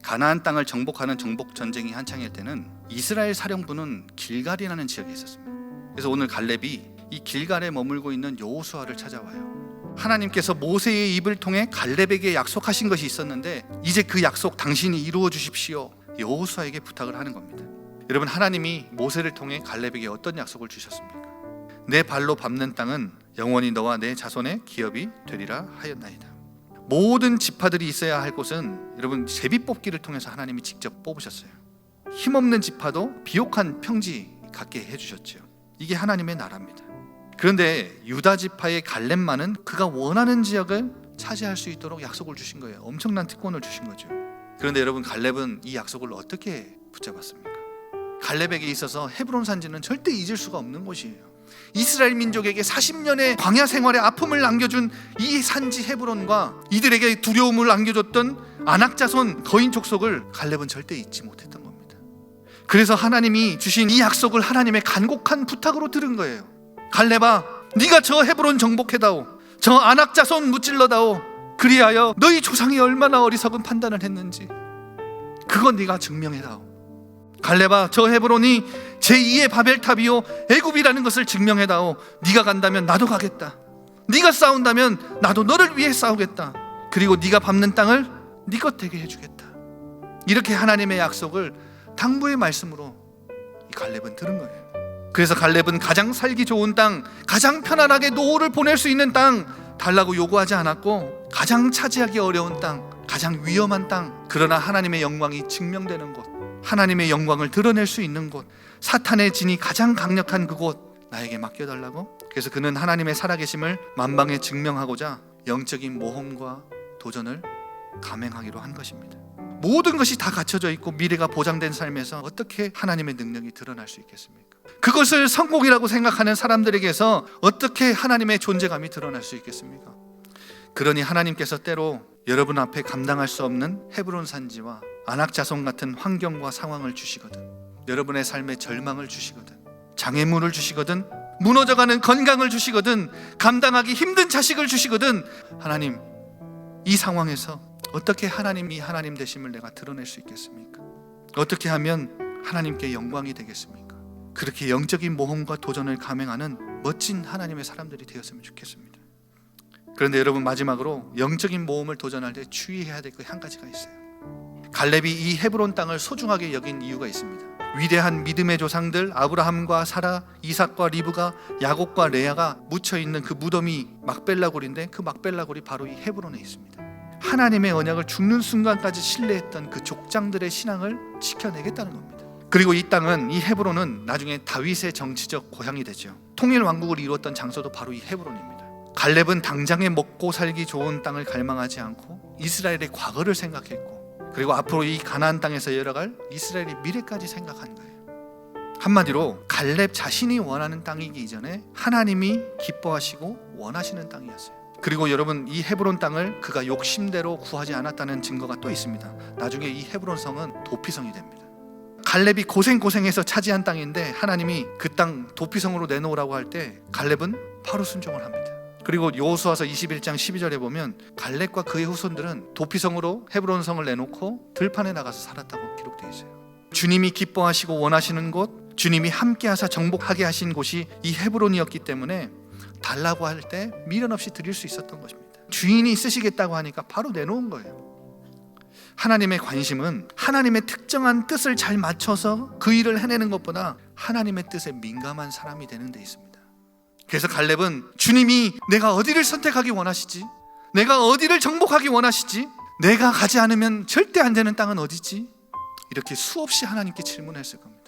가나안 땅을 정복하는 정복 전쟁이 한창일 때는 이스라엘 사령부는 길갈이라는 지역에 있었습니다. 그래서 오늘 갈렙이 이 길갈에 머물고 있는 여호수아를 찾아와요. 하나님께서 모세의 입을 통해 갈렙에게 약속하신 것이 있었는데 이제 그 약속 당신이 이루어 주십시오. 여호수아에게 부탁을 하는 겁니다. 여러분, 하나님이 모세를 통해 갈렙에게 어떤 약속을 주셨습니까? 내 발로 밟는 땅은 영원히 너와 내 자손의 기업이 되리라 하였나이다. 모든 지파들이 있어야 할 곳은 여러분 제비 뽑기를 통해서 하나님이 직접 뽑으셨어요. 힘없는 지파도 비옥한 평지 갖게 해주셨죠. 이게 하나님의 나라입니다. 그런데 유다 지파의 갈렙만은 그가 원하는 지역을 차지할 수 있도록 약속을 주신 거예요. 엄청난 특권을 주신 거죠. 그런데 여러분, 갈렙은 이 약속을 어떻게 붙잡았습니까? 갈렙에게 있어서 헤브론 산지는 절대 잊을 수가 없는 곳이에요. 이스라엘 민족에게 40년의 광야 생활의 아픔을 남겨준 이 산지 헤브론과 이들에게 두려움을 안겨줬던 아낙자손 거인 족속을 갈렙은 절대 잊지 못했던 겁니다. 그래서 하나님이 주신 이 약속을 하나님의 간곡한 부탁으로 들은 거예요. 갈렙아, 네가 저 헤브론 정복해다오. 저 아낙자손 무찔러다오. 그리하여 너희 조상이 얼마나 어리석은 판단을 했는지 그건 네가 증명해다오. 갈렙아, 저 헤브론이 제2의 바벨탑이요 애굽이라는 것을 증명해다오. 네가 간다면 나도 가겠다. 네가 싸운다면 나도 너를 위해 싸우겠다. 그리고 네가 밟는 땅을 네 것 되게 해주겠다. 이렇게 하나님의 약속을 당부의 말씀으로 이 갈렙은 들은 거예요. 그래서 갈렙은 가장 살기 좋은 땅, 가장 편안하게 노후를 보낼 수 있는 땅 달라고 요구하지 않았고, 가장 차지하기 어려운 땅, 가장 위험한 땅, 그러나 하나님의 영광이 증명되는 곳, 하나님의 영광을 드러낼 수 있는 곳, 사탄의 진이 가장 강력한 그곳 나에게 맡겨달라고. 그래서 그는 하나님의 살아계심을 만방에 증명하고자 영적인 모험과 도전을 감행하기로 한 것입니다. 모든 것이 다 갖춰져 있고 미래가 보장된 삶에서 어떻게 하나님의 능력이 드러날 수 있겠습니까? 그것을 성공이라고 생각하는 사람들에게서 어떻게 하나님의 존재감이 드러날 수 있겠습니까? 그러니 하나님께서 때로 여러분 앞에 감당할 수 없는 헤브론 산지와 아낙자손 같은 환경과 상황을 주시거든, 여러분의 삶에 절망을 주시거든, 장애물을 주시거든, 무너져가는 건강을 주시거든, 감당하기 힘든 자식을 주시거든, 하나님, 이 상황에서 어떻게 하나님이 하나님 되심을 내가 드러낼 수 있겠습니까? 어떻게 하면 하나님께 영광이 되겠습니까? 그렇게 영적인 모험과 도전을 감행하는 멋진 하나님의 사람들이 되었으면 좋겠습니다. 그런데 여러분, 마지막으로 영적인 모험을 도전할 때 주의해야 될 것 한 가지가 있어요. 갈렙이 이 헤브론 땅을 소중하게 여긴 이유가 있습니다. 위대한 믿음의 조상들 아브라함과 사라, 이삭과 리브가, 야곱과 레아가 묻혀있는 그 무덤이 막벨라골인데, 그 막벨라골이 바로 이 헤브론에 있습니다. 하나님의 언약을 죽는 순간까지 신뢰했던 그 족장들의 신앙을 지켜내겠다는 겁니다. 그리고 이 땅은, 이 헤브론은 나중에 다윗의 정치적 고향이 되죠. 통일 왕국을 이루었던 장소도 바로 이 헤브론입니다. 갈렙은 당장에 먹고 살기 좋은 땅을 갈망하지 않고 이스라엘의 과거를 생각했고, 그리고 앞으로 이 가나안 땅에서 열어갈 이스라엘의 미래까지 생각한 거예요. 한마디로 갈렙 자신이 원하는 땅이기 이전에 하나님이 기뻐하시고 원하시는 땅이었어요. 그리고 여러분, 이 헤브론 땅을 그가 욕심대로 구하지 않았다는 증거가 또 있습니다. 나중에 이 헤브론 성은 도피성이 됩니다. 갈렙이 고생해서 차지한 땅인데 하나님이 그 땅 도피성으로 내놓으라고 할 때 갈렙은 바로 순종을 합니다. 그리고 여호수아서 21장 12절에 보면 갈렙과 그의 후손들은 도피성으로 헤브론 성을 내놓고 들판에 나가서 살았다고 기록되어 있어요. 주님이 기뻐하시고 원하시는 곳, 주님이 함께하사 정복하게 하신 곳이 이 헤브론이었기 때문에 달라고 할 때 미련 없이 드릴 수 있었던 것입니다. 주인이 쓰시겠다고 하니까 바로 내놓은 거예요. 하나님의 관심은 하나님의 특정한 뜻을 잘 맞춰서 그 일을 해내는 것보다 하나님의 뜻에 민감한 사람이 되는 데 있습니다. 그래서 갈렙은 주님이 내가 어디를 선택하기 원하시지? 내가 어디를 정복하기 원하시지? 내가 가지 않으면 절대 안 되는 땅은 어디지? 이렇게 수없이 하나님께 질문했을 겁니다.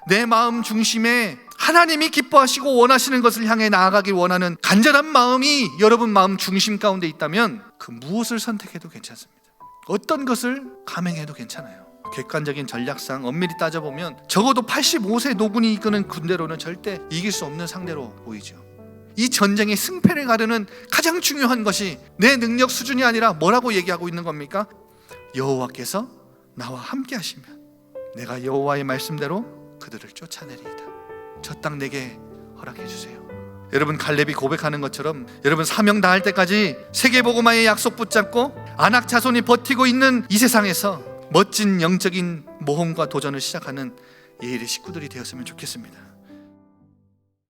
내 마음 중심에 하나님이 기뻐하시고 원하시는 것을 향해 나아가길 원하는 간절한 마음이 여러분 마음 중심 가운데 있다면 그 무엇을 선택해도 괜찮습니다. 어떤 것을 감행해도 괜찮아요. 객관적인 전략상 엄밀히 따져보면 적어도 85세 노군이 이끄는 군대로는 절대 이길 수 없는 상대로 보이죠. 이 전쟁의 승패를 가르는 가장 중요한 것이 내 능력 수준이 아니라 뭐라고 얘기하고 있는 겁니까? 여호와께서 나와 함께 하시면 내가 여호와의 말씀대로 그들을 쫓아내리이다. 저 땅 내게 허락해 주세요. 여러분, 갈렙이 고백하는 것처럼 여러분 사명 다할 때까지 세계복음화의 약속 붙잡고 아낙 자손이 버티고 있는 이 세상에서 멋진 영적인 모험과 도전을 시작하는 예일의 식구들이 되었으면 좋겠습니다.